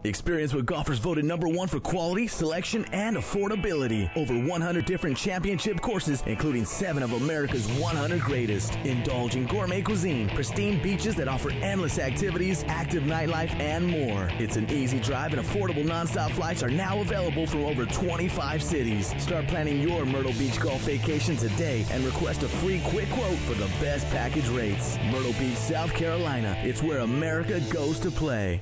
Experience what golfers voted #1 for quality, selection, and affordability. Over 100 different championship courses, including 7 of America's 100 greatest. Indulge in gourmet cuisine, pristine beaches that offer endless activities, active nightlife, and more. It's an easy drive, and affordable nonstop flights are now available from over 25 cities. Start planning your Myrtle Beach golf vacation today and request a free quick quote for the best package rates. Myrtle Beach, South Carolina. It's where America goes to play.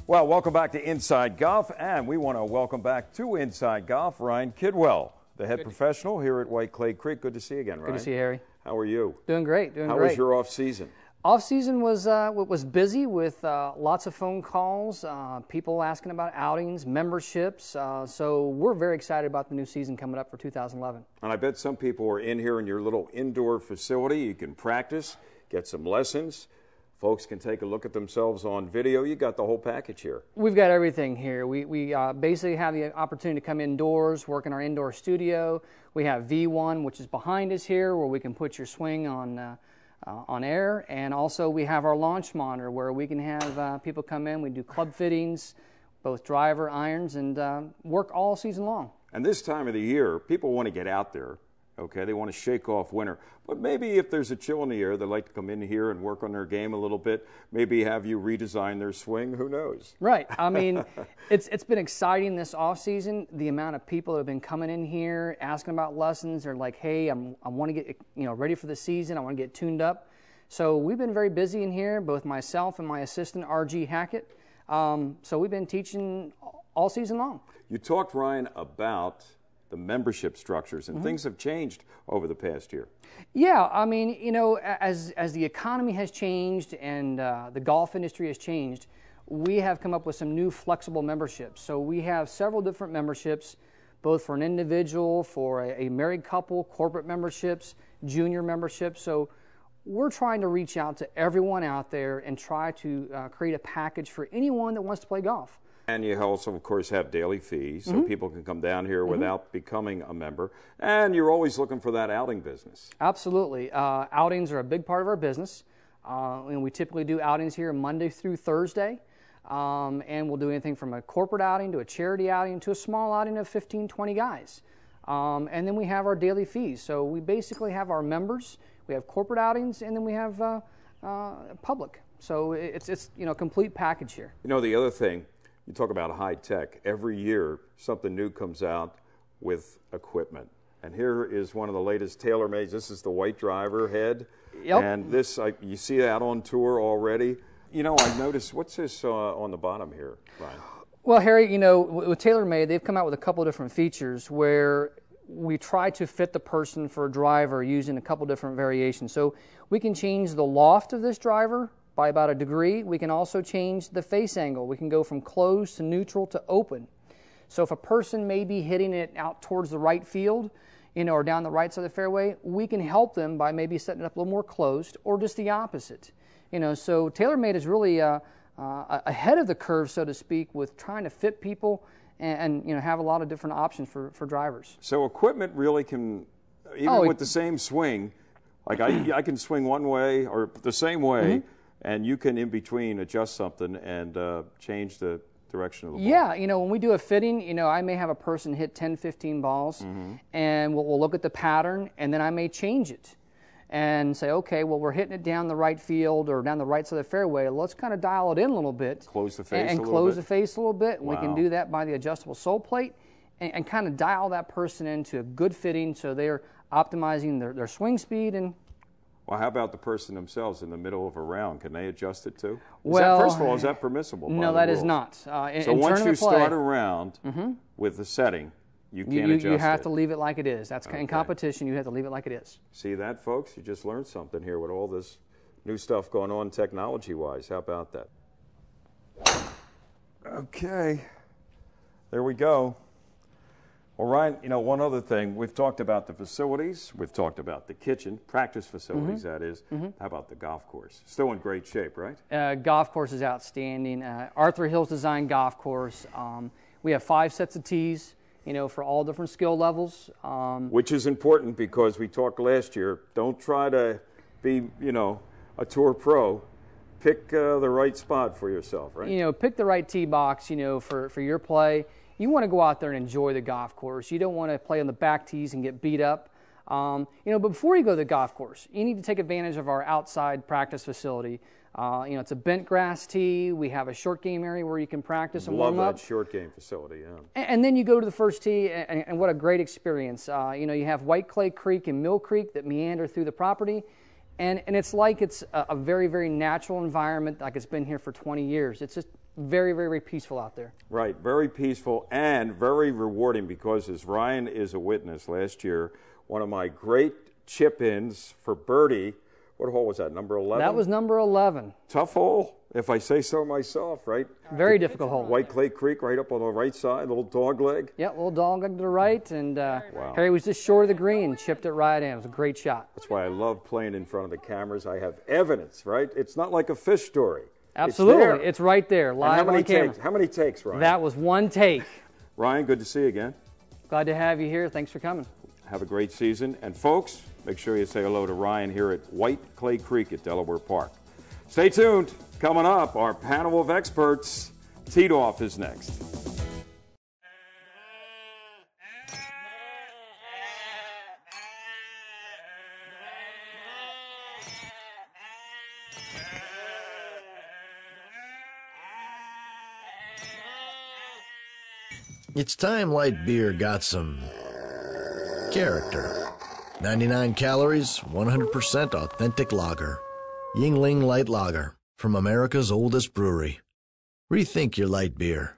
Well, welcome back to Inside Golf, and we want to welcome back to Inside Golf Ryan Kidwell, the head professional here at White Clay Creek. Good to see you again, Ryan. Good to see you, Harry. How are you? Doing great, doing great. How was your off season? Off season was busy with lots of phone calls, people asking about outings, memberships. So we're very excited about the new season coming up for 2011. And I bet some people are in here in your little indoor facility. You can practice, get some lessons. Folks can take a look at themselves on video. You got the whole package here. We've got everything here. We basically have the opportunity to come indoors, work in our indoor studio. We have V1, which is behind us here, where we can put your swing on air. And also we have our launch monitor, where we can have people come in. We do club fittings, both driver, irons, and work all season long. And this time of the year, people want to get out there. Okay, they want to shake off winter. But maybe if there's a chill in the air, they like to come in here and work on their game a little bit, maybe have you redesign their swing, who knows? Right. I mean, it's been exciting this off season. The amount of people that have been coming in here asking about lessons. They're like, hey, I want to get ready for the season. I want to get tuned up. So we've been very busy in here, both myself and my assistant, R.G. Hackett. So we've been teaching all season long. You talked, Ryan, about the membership structures, and things have changed over the past year. Yeah, I mean, as the economy has changed and the golf industry has changed, we have come up with some new flexible memberships. So we have several different memberships, both for an individual, for a married couple, corporate memberships, junior memberships. So we're trying to reach out to everyone out there and try to create a package for anyone that wants to play golf. And you also, of course, have daily fees, so people can come down here without becoming a member. And you're always looking for that outing business. Absolutely. Outings are a big part of our business. And we typically do outings here Monday through Thursday. And we'll do anything from a corporate outing to a charity outing to a small outing of 15, 20 guys. And then we have our daily fees. So we basically have our members, we have corporate outings, and then we have public. So it's a complete package here. You know, the other thing, you talk about high tech. Every year, something new comes out with equipment. And here is one of the latest TaylorMade. This is the white driver head. Yep. And this, you see that on tour already. You know, I noticed, what's this on the bottom here, Ryan? Well, Harry, with TaylorMade, they've come out with a couple different features where we try to fit the person for a driver using a couple different variations. So we can change the loft of this driver by about 1 degree. We can also change the face angle. We can go from closed to neutral to open. So if a person may be hitting it out towards the right field, or down the right side of the fairway, we can help them by maybe setting it up a little more closed, or just the opposite. So TaylorMade is really ahead of the curve, so to speak, with trying to fit people and have a lot of different options for drivers. So equipment really can, even with the same swing, like I can swing one way or the same way, and you can, in between, adjust something and change the direction of the ball. Yeah, when we do a fitting, I may have a person hit 10, 15 balls, and we'll look at the pattern, and then I may change it and say, okay, well, we're hitting it down the right field or down the right side of the fairway. Let's kind of dial it in a little bit. Close the face and a little close bit. the face a little bit. Wow. We can do that by the adjustable sole plate and kind of dial that person into a good fitting so they're optimizing their swing speed. And well, how about the person themselves in the middle of a round? Can they adjust it too? First of all, is that permissible? No, that is not. So once you start a round with the setting, you can't adjust it. You have to leave it like it is. That's in competition. You have to leave it like it is. See that, folks? You just learned something here with all this new stuff going on technology-wise. How about that? Okay, there we go. Well, Ryan, one other thing. We've talked about the facilities. We've talked about the kitchen, practice facilities, that is. How about the golf course? Still in great shape, right? Golf course is outstanding. Arthur Hills designed golf course. We have 5 sets of tees, for all different skill levels. Which is important because we talked last year. Don't try to be, you know, a tour pro, pick the right spot for yourself, right? You know, pick the right tee box, you know, for your play. You want to go out there and enjoy the golf course. You don't want to play on the back tees and get beat up. You know, but before you go to the golf course, you need to take advantage of our outside practice facility. You know, it's a bent grass tee. We have a short game area where you can practice and warm up. Love that short game facility, yeah. And then you go to the first tee, and what a great experience. You know, you have White Clay Creek and Mill Creek that meander through the property. And it's like it's a very, very natural environment, like it's been here for 20 years. It's just very, very peaceful out there. Right, very peaceful and very rewarding because, as Ryan is a witness, last year, one of my great chip-ins for birdie, what hole was that, number 11? That was number 11. Tough hole, if I say so myself, right? Very difficult hole. White Clay Creek right up on the right side, little dog leg. Yeah, little dog leg to the right, and Harry was just short of the green, chipped it right in. It was a great shot. That's why I love playing in front of the cameras. I have evidence, right? It's not like a fish story. Absolutely. It's right there, live on camera. How many takes, Ryan? That was one take. Ryan, good to see you again. Glad to have you here. Thanks for coming. Have a great season. And folks, make sure you say hello to Ryan here at White Clay Creek at Delaware Park. Stay tuned. Coming up, our panel of experts. Teed Off is next. It's time light beer got some character. 99 calories, 100% authentic lager. Yingling Light Lager from America's oldest brewery. Rethink your light beer.